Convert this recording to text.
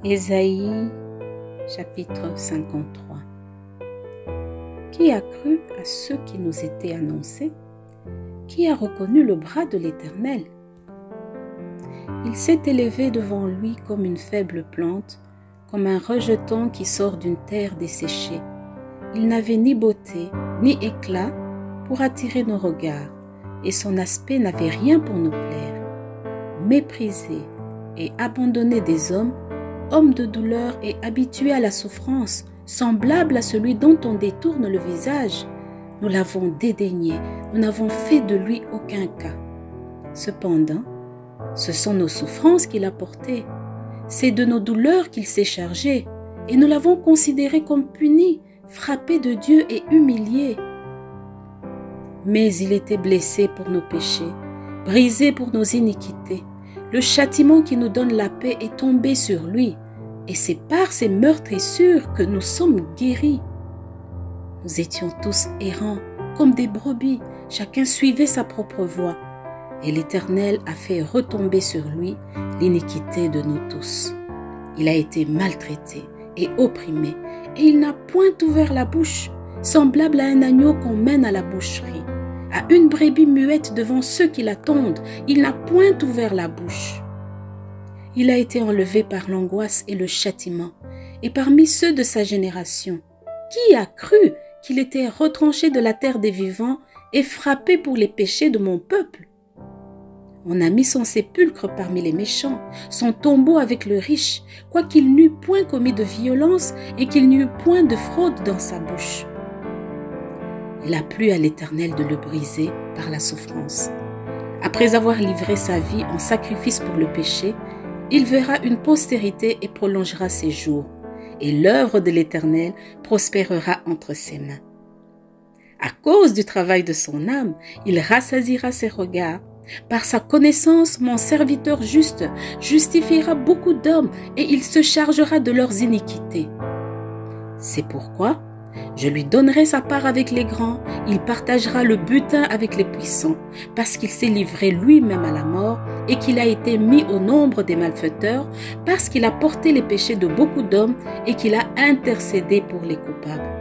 Ésaïe, chapitre 53. Qui a cru à ce qui nous était annoncé? Qui a reconnu le bras de l'Éternel? Il s'est élevé devant lui comme une faible plante, comme un rejeton qui sort d'une terre desséchée. Il n'avait ni beauté, ni éclat pour attirer nos regards, et son aspect n'avait rien pour nous plaire. Méprisé et abandonné des hommes, homme de douleur et habitué à la souffrance, semblable à celui dont on détourne le visage, nous l'avons dédaigné, nous n'avons fait de lui aucun cas. Cependant, ce sont nos souffrances qu'il a portées, c'est de nos douleurs qu'il s'est chargé, et nous l'avons considéré comme puni, frappé de Dieu et humilié. Mais il était blessé pour nos péchés, brisé pour nos iniquités. Le châtiment qui nous donne la paix est tombé sur lui, et c'est par ses meurtrissures que nous sommes guéris. Nous étions tous errants, comme des brebis, chacun suivait sa propre voie, et l'Éternel a fait retomber sur lui l'iniquité de nous tous. Il a été maltraité et opprimé, et il n'a point ouvert la bouche, semblable à un agneau qu'on mène à la boucherie. À une brebis muette devant ceux qui l'attendent, il n'a point ouvert la bouche. Il a été enlevé par l'angoisse et le châtiment, et parmi ceux de sa génération, qui a cru qu'il était retranché de la terre des vivants et frappé pour les péchés de mon peuple? On a mis son sépulcre parmi les méchants, son tombeau avec le riche, quoiqu'il n'eût point commis de violence et qu'il n'y eût point de fraude dans sa bouche. Il a plu à l'Éternel de le briser par la souffrance. Après avoir livré sa vie en sacrifice pour le péché, il verra une postérité et prolongera ses jours, et l'œuvre de l'Éternel prospérera entre ses mains. À cause du travail de son âme, il rassasiera ses regards. Par sa connaissance, mon serviteur juste justifiera beaucoup d'hommes, et il se chargera de leurs iniquités. C'est pourquoi je lui donnerai sa part avec les grands, il partagera le butin avec les puissants, parce qu'il s'est livré lui-même à la mort et qu'il a été mis au nombre des malfaiteurs, parce qu'il a porté les péchés de beaucoup d'hommes et qu'il a intercédé pour les coupables.